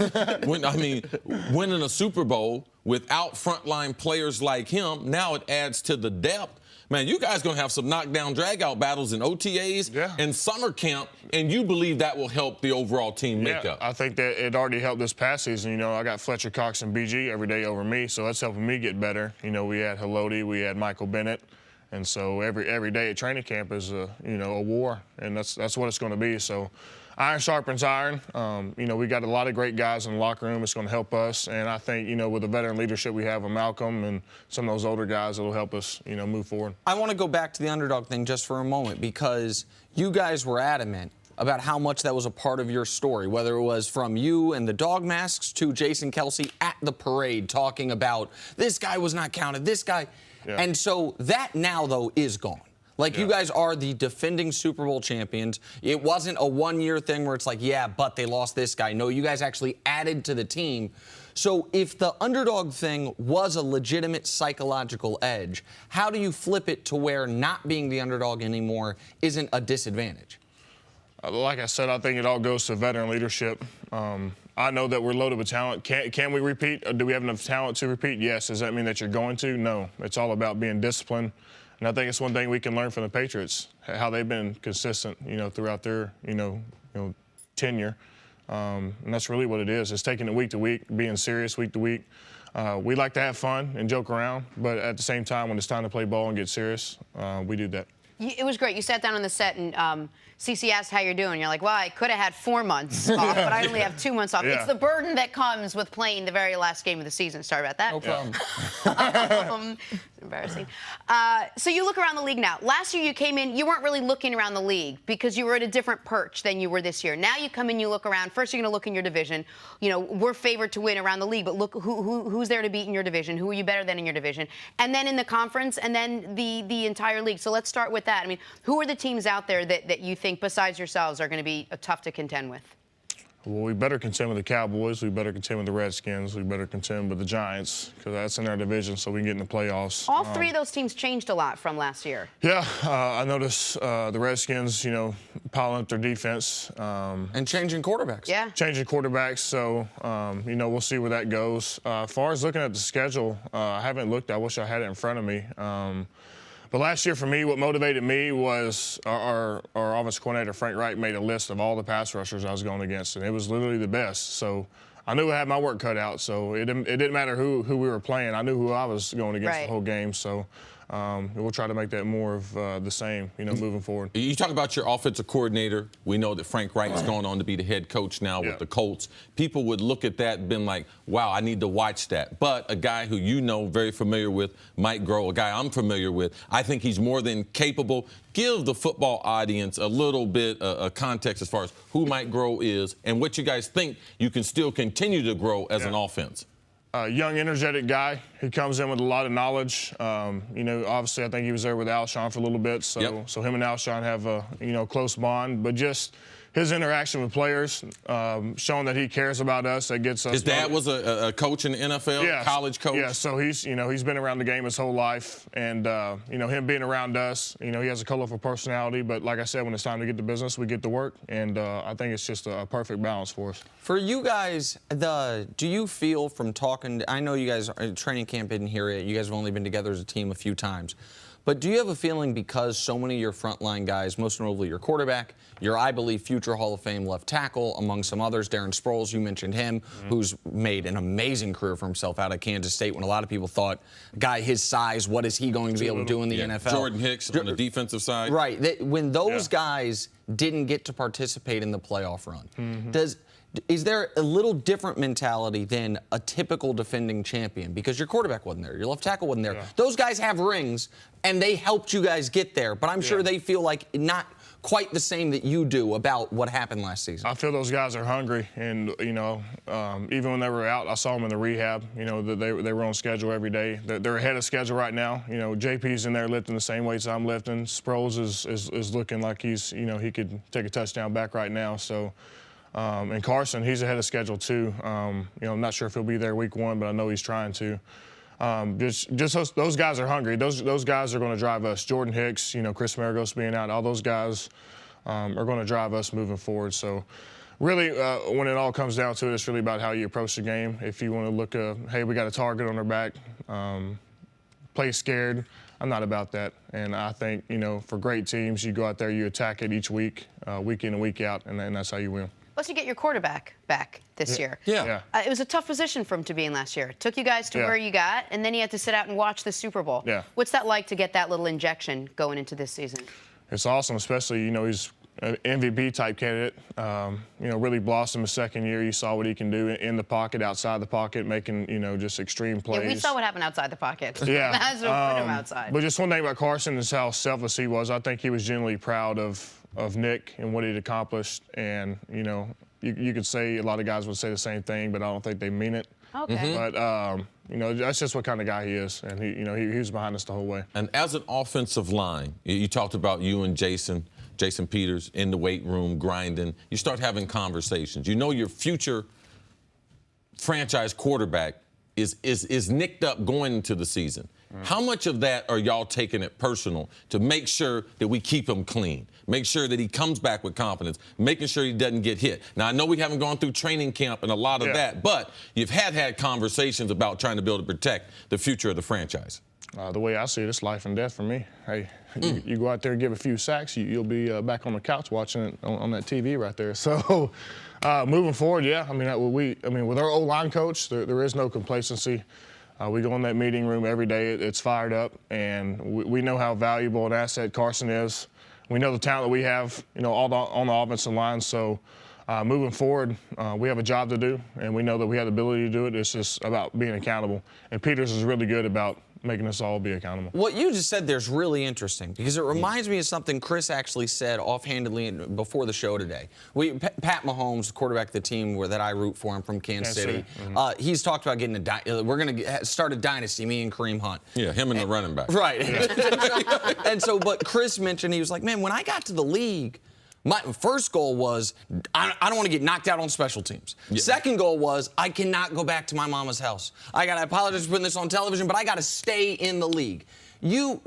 winning a Super Bowl without frontline players like him, now it adds to the depth. Man, you guys going to have some knockdown, drag-out battles in OTAs and summer camp, and you believe that will help the overall team makeup. I think that it already helped this past season. I got Fletcher Cox and BG every day over me, so that's helping me get better. We had Haloti, we had Michael Bennett. And so every day at training camp is a war, and that's what it's going to be. So iron sharpens iron. We got a lot of great guys in the locker room. It's going to help us, and I think with the veteran leadership we have with Malcolm and some of those older guys, it'll help us move forward. I want to go back to the underdog thing just for a moment, because you guys were adamant about how much that was a part of your story, whether it was from you and the dog masks to Jason Kelce at the parade talking about this guy was not counted, this guy. Yeah. And so that now, though, is gone. You guys are the defending Super Bowl champions. It wasn't a one-year thing where it's like, yeah, but they lost this guy. No, you guys actually added to the team. So if the underdog thing was a legitimate psychological edge, how do you flip it to where not being the underdog anymore isn't a disadvantage? Like I said, I think it all goes to veteran leadership. I know that we're loaded with talent. Can we repeat? Do we have enough talent to repeat? Yes. Does that mean that you're going to? No. It's all about being disciplined. And I think it's one thing we can learn from the Patriots, how they've been consistent, throughout their, tenure. And that's really what it is. It's taking it week to week, being serious week to week. We like to have fun and joke around, but at the same time, when it's time to play ball and get serious, we do that. It was great. You sat down on the set and CeCe asked how you're doing. You're like, well, I could have had 4 months off, but I only have 2 months off. It's the burden that comes with playing the very last game of the season. Sorry about that. No problem. It's embarrassing. So you look around the league now. Last year you came in, you weren't really looking around the league because you were at a different perch than you were this year. Now you come in, you look around. First you're going to look in your division. We're favored to win around the league, but look who's there to beat in your division. Who are you better than in your division? And then in the conference, and then the entire league. So let's start with that. I mean, who are the teams out there that you think, besides yourselves, are going to be tough to contend with? Well, we better contend with the Cowboys. We better contend with the Redskins. We better contend with the Giants, because that's in our division, so we can get in the playoffs. All three of those teams changed a lot from last year. Yeah, I noticed the Redskins, piling up their defense. And changing quarterbacks. Yeah. Changing quarterbacks, so, we'll see where that goes. As far as looking at the schedule, I haven't looked. I wish I had it in front of me. But last year, for me, what motivated me was our offensive coordinator, Frank Wright, made a list of all the pass rushers I was going against, and it was literally the best. So I knew I had my work cut out, so it didn't matter who we were playing. I knew who I was going against the whole game. So we'll try to make that more of the same, moving forward. You talk about your offensive coordinator. We know that Frank Wright is going on to be the head coach now with the Colts. People would look at that and been like, wow, I need to watch that. But a guy who very familiar with, Mike Groh, a guy I'm familiar with, I think he's more than capable. Give the football audience a little bit of context as far as who Mike Groh is and what you guys think you can still continue to grow as an offense. Young, energetic guy. He comes in with a lot of knowledge. Obviously, I think he was there with Alshon for a little bit, so him and Alshon have a close bond. But just his interaction with players, showing that he cares about us, that gets us. His dad was a coach in the NFL, college coach. Yeah, so he's been around the game his whole life, and him being around us, he has a colorful personality. But like I said, when it's time to get to business, we get to work, and I think it's just a perfect balance for us. For you guys, do you feel from talking? I know you guys training camp didn't hear it. You guys have only been together as a team a few times. But do you have a feeling, because so many of your frontline guys, most notably your quarterback, your, I believe, future Hall of Fame left tackle, among some others, Darren Sproles, you mentioned him, who's made an amazing career for himself out of Kansas State when a lot of people thought, guy his size, what is he going to be able to do in the NFL? Jordan Hicks on the defensive side. Right. When those guys didn't get to participate in the playoff run, is there a little different mentality than a typical defending champion? Because your quarterback wasn't there, your left tackle wasn't there. Those guys have rings, and they helped you guys get there. But I'm sure they feel like not quite the same that you do about what happened last season. I feel those guys are hungry, and even when they were out, I saw them in the rehab. They were on schedule every day. They're ahead of schedule right now. JP's in there lifting the same weights I'm lifting. Sproles is looking like he's he could take a touchdown back right now. So. And Carson, he's ahead of schedule too. I'm not sure if he'll be there week 1, but I know he's trying to. Those guys are hungry. Those guys are going to drive us. Jordan Hicks, Chris Maragos being out, all those guys are going to drive us moving forward. So, really, when it all comes down to it, it's really about how you approach the game. If you want to look, hey, we got a target on our back, play scared. I'm not about that. And I think, for great teams, you go out there, you attack it each week, week in and week out, and that's how you win. Plus, you get your quarterback back this year. Yeah. It was a tough position for him to be in last year. It took you guys to where you got, and then you had to sit out and watch the Super Bowl. Yeah. What's that like to get that little injection going into this season? It's awesome, especially, he's an MVP type candidate. Really blossomed his second year. You saw what he can do in the pocket, outside the pocket, making, just extreme plays. Yeah, we saw what happened outside the pocket. Yeah. That's what put him outside. But just one thing about Carson is how selfless he was. I think he was genuinely proud of Nick and what he'd accomplished. And, you could say, a lot of guys would say the same thing, but I don't think they mean it. Okay. But, that's just what kind of guy he is. And, he was behind us the whole way. And as an offensive line, you talked about you and Jason Peters in the weight room grinding. You start having conversations. Your future franchise quarterback is nicked up going into the season. How much of that are y'all taking it personal to make sure that we keep him clean, make sure that he comes back with confidence, making sure he doesn't get hit? Now, I know we haven't gone through training camp and a lot of that, but you've had conversations about trying to be able to protect the future of the franchise. The way I see it, it's life and death for me. Hey, you go out there and give a few sacks, you'll be back on the couch watching it on that TV right there. So, moving forward, with our O-line coach, there is no complacency. We go in that meeting room every day. It's fired up, and we know how valuable an asset Carson is. We know the talent that we have, on the offensive line. So, moving forward, we have a job to do, and we know that we have the ability to do it. It's just about being accountable. And Peters is really good about making us all be accountable. What you just said there's really interesting, because it reminds me of something Cris actually said offhandedly before the show today. Pat Mahomes, the quarterback of the team that I root for, him from Kansas City. He's talked about getting we're going to start a dynasty, me and Kareem Hunt. Yeah, him and the running back. Right. Yeah. But Cris mentioned, he was like, man, when I got to the league, my first goal was, I don't want to get knocked out on special teams. Yeah. Second goal was, I cannot go back to my mama's house. I apologize for putting this on television, but I got to stay in the league.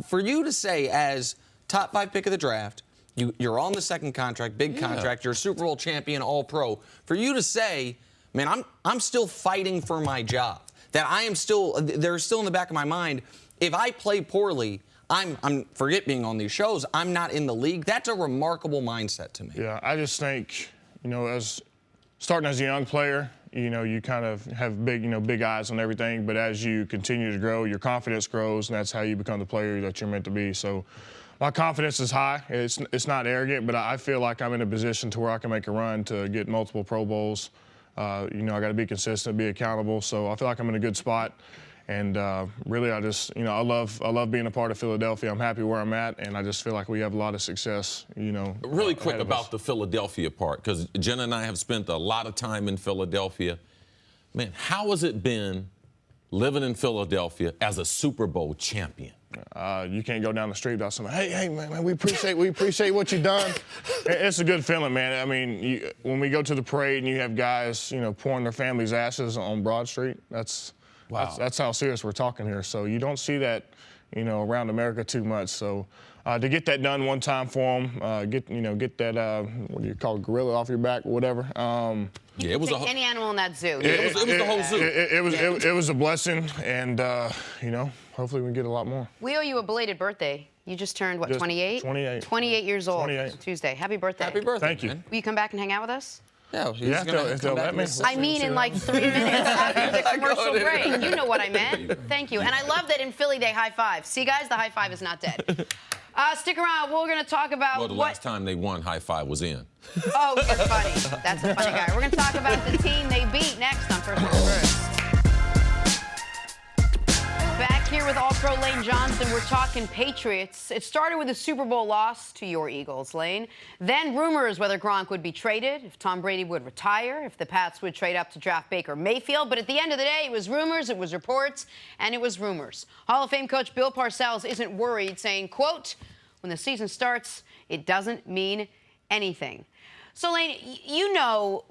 For you to say, as top 5 pick of the draft, you're on the second contract, big contract, you're a Super Bowl champion, All-Pro. For you to say, man, I'm still fighting for my job, that there's still in the back of my mind, if I play poorly, I'm forget being on these shows, I'm not in the league. That's a remarkable mindset to me. Yeah, I just think, as starting as a young player, you kind of have big eyes on everything, but as you continue to grow, your confidence grows, and that's how you become the player that you're meant to be. So my confidence is high. It's not arrogant, but I feel like I'm in a position to where I can make a run to get multiple Pro Bowls. I got to be consistent, be accountable. So I feel like I'm in a good spot. And really, I just, I love being a part of Philadelphia. I'm happy where I'm at, and I just feel like we have a lot of success, Really quick about the Philadelphia part, because Jenna and I have spent a lot of time in Philadelphia. Man, how has it been living in Philadelphia as a Super Bowl champion? You can't go down the street without somebody, hey, man, we appreciate what you've done. It's a good feeling, man. I mean, when we go to the parade and you have guys, pouring their families' ashes on Broad Street, that's how serious we're talking here. So you don't see that, around America too much. So to get that done one time for them, get that, what do you call it, gorilla off your back, whatever. It was any animal in that zoo. It was the whole zoo. It was a blessing, and hopefully we can get a lot more. We owe you a belated birthday. You just turned, what, 28? 28. 28 years old. 28. Tuesday. Happy birthday. Happy birthday. Thank you. Man. Will you come back and hang out with us? Yeah, if they'll let me. I mean, in like 3 minutes after the commercial break. You know what I meant. Thank you. And I love that in Philly they high five. See, guys, the high five is not dead. Stick around. We're going to talk about the last time they won, high five was in. Oh, you're funny. That's a funny guy. We're going to talk about the team they beat next on First Things First. Back here with All-Pro Lane Johnson, we're talking Patriots. It started with a Super Bowl loss to your Eagles, Lane. Then rumors whether Gronk would be traded, if Tom Brady would retire, if the Pats would trade up to draft Baker Mayfield. But at the end of the day, it was rumors, it was reports, and it was rumors. Hall of Fame coach Bill Parcells isn't worried, saying, quote, when the season starts, it doesn't mean anything. So, Lane, you know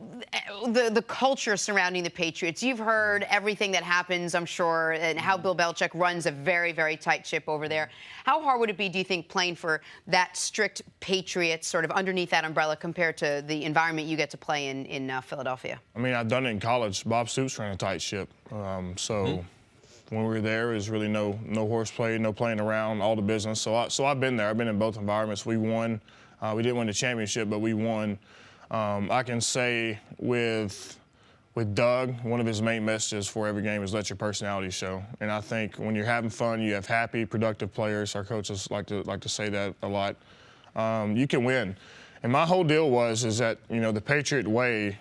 the culture surrounding the Patriots. You've heard everything that happens, I'm sure, and how Bill Belichick runs a very, very tight ship over there. How hard would it be, do you think, playing for that strict Patriots sort of underneath that umbrella compared to the environment you get to play in Philadelphia? I mean, I've done it in college. Bob Stoops ran a tight ship. When we were there, it was really no horseplay, no playing around, all the business. So I've been there. I've been in both environments. We won. We didn't win the championship, but we won. I can say with Doug, one of his main messages for every game is let your personality show. And I think when you're having fun, you have happy, productive players. Our coaches like to say that a lot. You can win. And my whole deal is that the Patriot Way,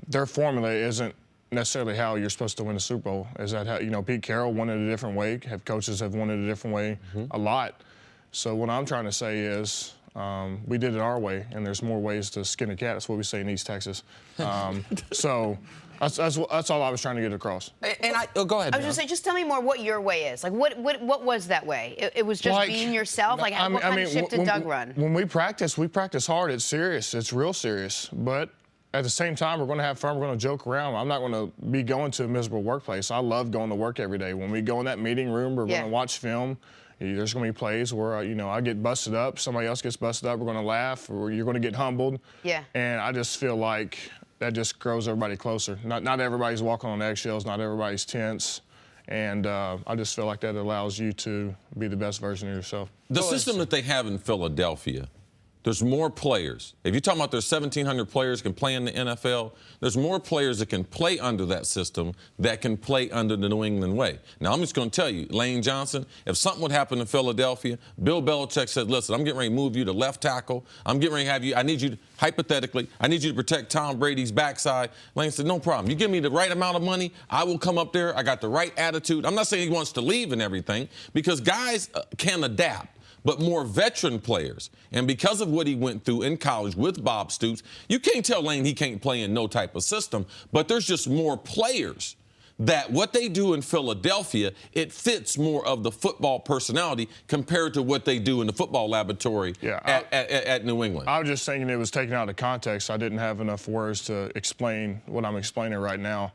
their formula isn't necessarily how you're supposed to win a Super Bowl. Is that how Pete Carroll won it a different way? Coaches have won it a different way a lot. So what I'm trying to say is, we did it our way, and there's more ways to skin a cat. That's what we say in East Texas. So that's all I was trying to get across. And go ahead. I was going to say, just tell me more what your way is. Like, what was that way? It was just being yourself? Like, what kind of ship did Doug run? When we practice hard. It's serious. It's real serious. But at the same time, we're going to have fun. We're going to joke around. I'm not going to be going to a miserable workplace. I love going to work every day. When we go in that meeting room, we're going to watch film. There's going to be plays where, I get busted up, somebody else gets busted up, we're going to laugh, or you're going to get humbled. Yeah. And I just feel like that just grows everybody closer. Not everybody's walking on eggshells, not everybody's tense. And I just feel like that allows you to be the best version of yourself. The system that they have in Philadelphia, there's more players. If you're talking about there's 1,700 players can play in the NFL, there's more players that can play under that system that can play under the New England way. Now, I'm just going to tell you, Lane Johnson, if something would happen in Philadelphia, Bill Belichick said, listen, I'm getting ready to move you to left tackle. I'm getting ready to have you, I need you to protect Tom Brady's backside. Lane said, no problem. You give me the right amount of money, I will come up there. I got the right attitude. I'm not saying he wants to leave and everything, because guys can adapt. But more veteran players. And because of what he went through in college with Bob Stoops, you can't tell Lane he can't play in no type of system, but there's just more players that what they do in Philadelphia, it fits more of the football personality compared to what they do in the football laboratory at New England. I was just thinking it was taken out of context. I didn't have enough words to explain what I'm explaining right now.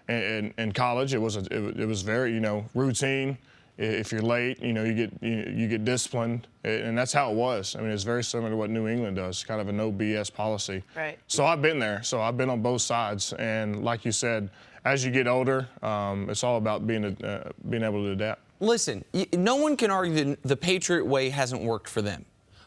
In college, it was very, routine. If you're late, you get disciplined, and that's how it was. I mean, it's very similar to what New England does, kind of a no BS policy. Right. So I've been there. So I've been on both sides, and like you said, as you get older, it's all about being able to adapt. Listen, no one can argue that the Patriot Way hasn't worked for them,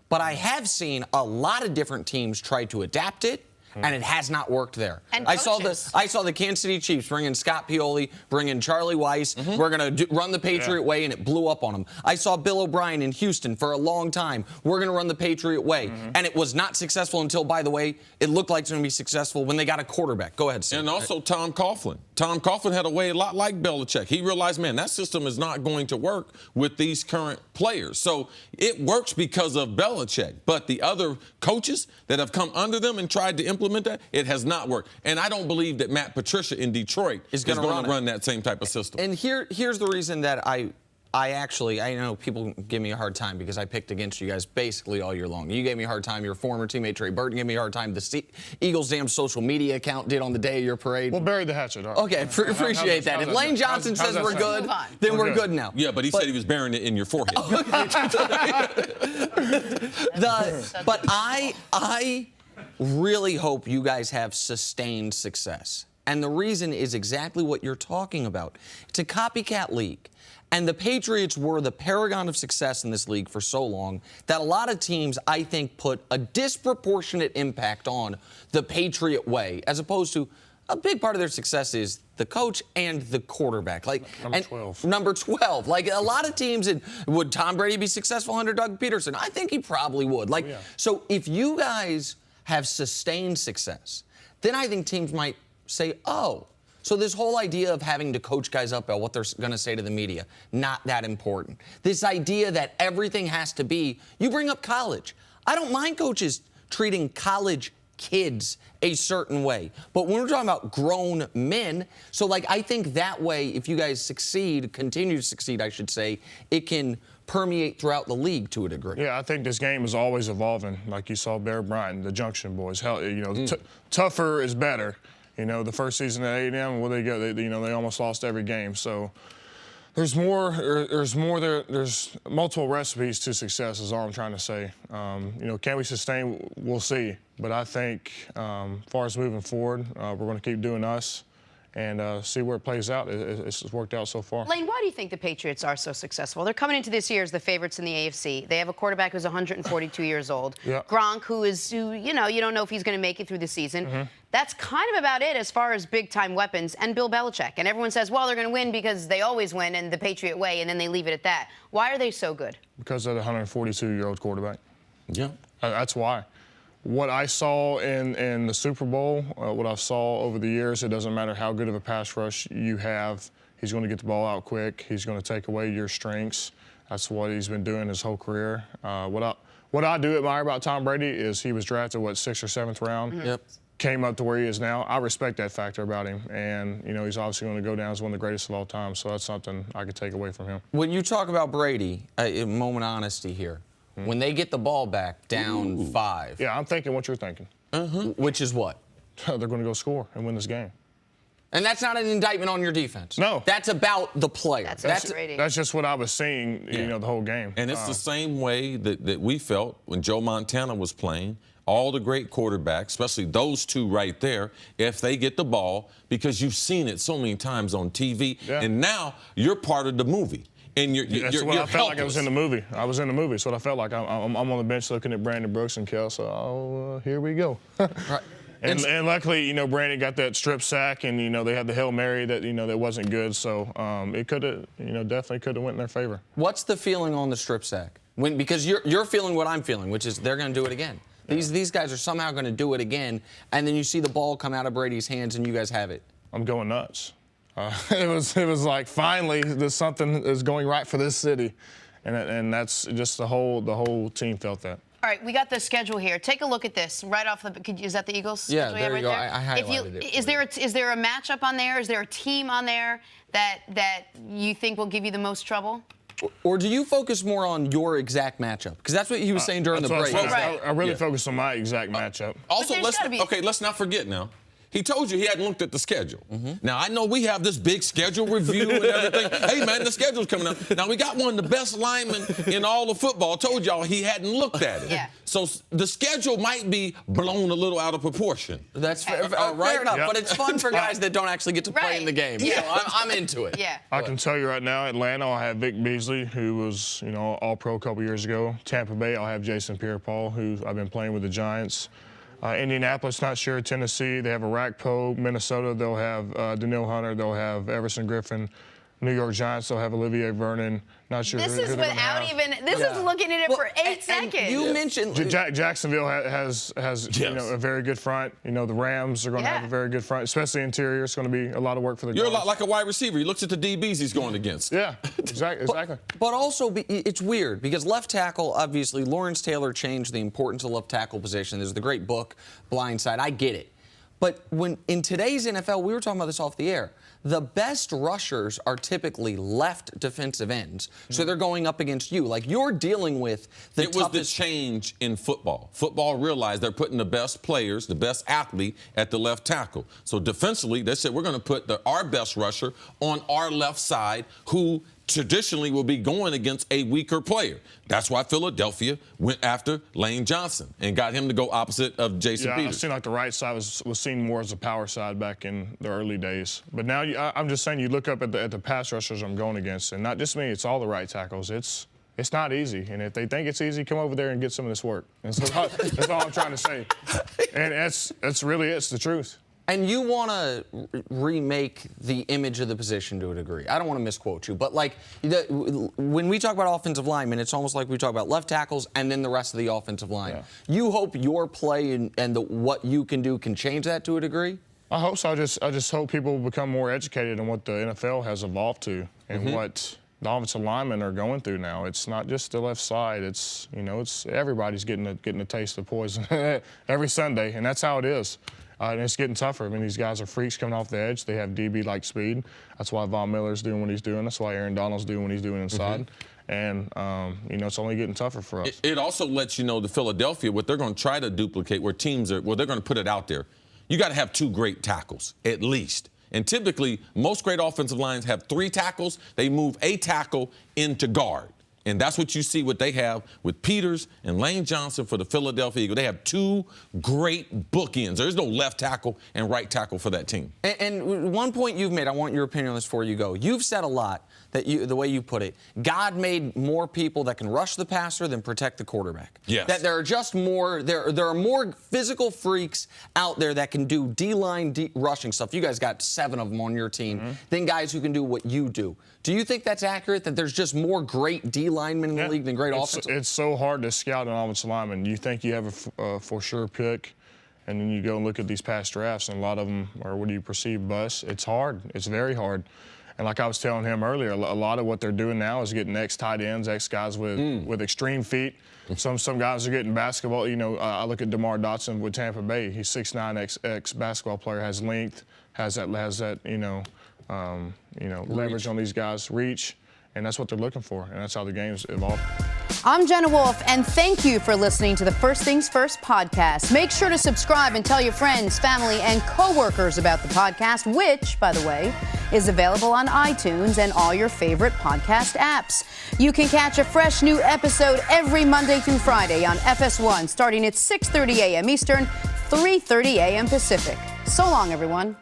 but I have seen a lot of different teams try to adapt it. And it has not worked there. And I saw the Kansas City Chiefs bring in Scott Pioli, bring in Charlie Weiss. We're going to run the Patriot Way, and it blew up on them. I saw Bill O'Brien in Houston for a long time. We're going to run the Patriot Way. And it was not successful until, by the way, it looked like it's going to be successful when they got a quarterback. Go ahead, Sam. And also Tom Coughlin. Tom Coughlin had a way a lot like Belichick. He realized, man, that system is not going to work with these current players. So it works because of Belichick. But the other coaches that have come under them and tried to implement that, it has not worked. And I don't believe that Matt Patricia in Detroit is going to run that same type of system. And here's the reason that I know people give me a hard time because I picked against you guys basically all year long. You gave me a hard time. Your former teammate Trey Burton gave me a hard time. The Eagles' damn social media account did on the day of your parade. We'll bury the hatchet. All right. Okay, appreciate that. If Lane Johnson says we're good, then we're good now. Yeah, but he said he was burying it in your forehead. But I really hope you guys have sustained success. And the reason is exactly what you're talking about. It's a copycat league. And the Patriots were the paragon of success in this league for so long that a lot of teams, I think, put a disproportionate impact on the Patriot Way, as opposed to a big part of their success is the coach and the quarterback. Like number 12. Number 12. Like a lot of teams, would Tom Brady be successful under Doug Peterson? I think he probably would. Like, so if you guys have sustained success, then I think teams might say, oh, so this whole idea of having to coach guys up about what they're going to say to the media, not that important. This idea that everything has to be, you bring up college. I don't mind coaches treating college kids a certain way. But when we're talking about grown men, so like I think that way, if you guys succeed, continue to succeed, I should say, it can permeate throughout the league to a degree. Yeah, I think this game is always evolving. Like you saw Bear Bryant, the Junction Boys. Hell, you know, tougher is better. You know, the first season at A&M, where they go, they almost lost every game. So there's more. There's multiple recipes to success, is all I'm trying to say. You know, can we sustain? We'll see. But I think, as far as moving forward, we're going to keep doing us and see where it plays out. It's worked out so far. Lane, why do you think the Patriots are so successful? They're coming into this year as the favorites in the AFC. They have a quarterback who's 142 years old. Yeah. Gronk, who you know, you don't know if he's going to make it through the season. That's kind of about it as far as big-time weapons, and Bill Belichick. And everyone says, well, they're going to win because they always win in the Patriot way, and then they leave it at that. Why are they so good? Because of the 142-year-old quarterback. Yeah. That's why. What I saw in the Super Bowl, what I saw over the years, it doesn't matter how good of a pass rush you have. He's going to get the ball out quick. He's going to take away your strengths. That's what he's been doing his whole career. What I do admire about Tom Brady is he was drafted, 6th or 7th round. Yep. Came up to where he is now. I respect that factor about him. And, you know, he's obviously going to go down as one of the greatest of all time. So that's something I could take away from him. When you talk about Brady, a moment of honesty here. When they get the ball back down 5. Yeah, I'm thinking what you're thinking. Which is what? They're going to go score and win this game. And that's not an indictment on your defense. No. That's about the player. That's just what I was seeing, you know, the whole game. And it's the same way that we felt when Joe Montana was playing. All the great quarterbacks, especially those two right there, if they get the ball, because you've seen it so many times on TV, and now you're part of the movie. And That's what I felt like I was in the movie. I was in the movie. So I felt like I'm on the bench looking at Brandon Brooks and Kel. So, here we go. Right. And luckily, you know, Brandon got that strip sack, and, you know, they had the Hail Mary that, you know, that wasn't good. So it could have, you know, definitely could have went in their favor. What's the feeling on the strip sack? Because you're feeling what I'm feeling, which is they're going to do it again. These guys are somehow going to do it again, and then you see the ball come out of Brady's hands, and you guys have it. I'm going nuts. It was like, finally, there's something is going right for this city, and that's just the whole team felt that. All right, we got the schedule here. Take a look at this right off the. Is that the Eagles? Yeah, schedule there you go. There? I highlighted it. Is there a matchup on there? Is there a team on there that you think will give you the most trouble? Or do you focus more on your exact matchup? Because that's what he was saying during the break. I really focus on my exact matchup. Also, let's not forget now. He told you he hadn't looked at the schedule. Now, I know we have this big schedule review and everything. Hey, man, the schedule's coming up. Now, we got one of the best linemen in all of football. Told y'all he hadn't looked at it. Yeah. So the schedule might be blown a little out of proportion. That's fair enough, but it's fun for guys that don't actually get to play in the game. Yeah. So I'm into it. Yeah. I can tell you right now, Atlanta, I'll have Vic Beasley, who was, you know, All-Pro a couple years ago. Tampa Bay, I'll have Jason Pierre-Paul, who I've been playing with the Giants. Indianapolis, not sure. Tennessee, they have Arakpo. Minnesota, they'll have Daniil Hunter. They'll have Everson Griffin. New York Giants, they'll have Olivier Vernon. Not sure This who is they're gonna have. This is looking at it for 8 seconds. You mentioned Jacksonville has you know, a very good front. You know, the Rams are going to have a very good front, especially interior. It's going to be a lot of work for the guards. You're a lot like a wide receiver. He looks at the DBs he's going against. Yeah, exactly. But also, it's weird because left tackle, obviously, Lawrence Taylor changed the importance of left tackle position. There's the great book, Blind Side. I get it. But when in today's NFL, we were talking about this off the air, the best rushers are typically left defensive ends. So they're going up against you. Like, you're dealing with the toughest. It was the change in football. Football realized they're putting the best players, the best athlete at the left tackle. So defensively, they said, we're going to put our best rusher on our left side, who traditionally will be going against a weaker player. That's why Philadelphia went after Lane Johnson and got him to go opposite of Jason Peters. It seemed like the right side was seen more as a power side back in the early days. But now I'm just saying, you look up at the pass rushers I'm going against, and not just me, it's all the right tackles. It's not easy. And if they think it's easy, come over there and get some of this work. That's all I'm trying to say. And that's really it's the truth. And you want to remake the image of the position to a degree. I don't want to misquote you, but like when we talk about offensive linemen, it's almost like we talk about left tackles and then the rest of the offensive line. Yeah. You hope your play and what you can do can change that to a degree? I hope so. I just hope people become more educated on what the NFL has evolved to and what the offensive linemen are going through now. It's not just the left side. It's everybody's getting a taste of poison every Sunday, and that's how it is. And it's getting tougher. I mean, these guys are freaks coming off the edge. They have DB-like speed. That's why Von Miller's doing what he's doing. That's why Aaron Donald's doing what he's doing inside. And, it's only getting tougher for us. It also lets you know the Philadelphia, what they're going to try to duplicate where teams are, they're going to put it out there. You got to have 2 great tackles, at least. And typically, most great offensive lines have 3 tackles. They move a tackle into guard. And that's what you see what they have with Peters and Lane Johnson for the Philadelphia Eagles. They have 2 great bookends. There's no left tackle and right tackle for that team. And one point you've made, I want your opinion on this before you go. You've said a lot, that the way you put it, God made more people that can rush the passer than protect the quarterback. Yes. That there are just more, there are more physical freaks out there that can do D-line rushing stuff. You guys got 7 of them on your team, than guys who can do what you do. Do you think that's accurate, that there's just more great D-linemen in the league than great offensive? It's so hard to scout an offensive lineman. You think you have a for sure pick, and then you go and look at these past drafts, and a lot of them are what do you perceive busts. It's hard. It's very hard. And like I was telling him earlier, a lot of what they're doing now is getting ex-tight ends, ex-guys with extreme feet. Some guys are getting basketball. I look at DeMar Dotson with Tampa Bay. He's 6'9", ex-basketball player, has length, has that leverage on these guys, reach, and that's what they're looking for, and that's how the game's evolved. I'm Jenna Wolfe, and thank you for listening to the First Things First podcast. Make sure to subscribe and tell your friends, family, and coworkers about the podcast, which, by the way, is available on iTunes and all your favorite podcast apps. You can catch a fresh new episode every Monday through Friday on FS1, starting at 6:30 a.m. Eastern, 3:30 a.m. Pacific. So long, everyone.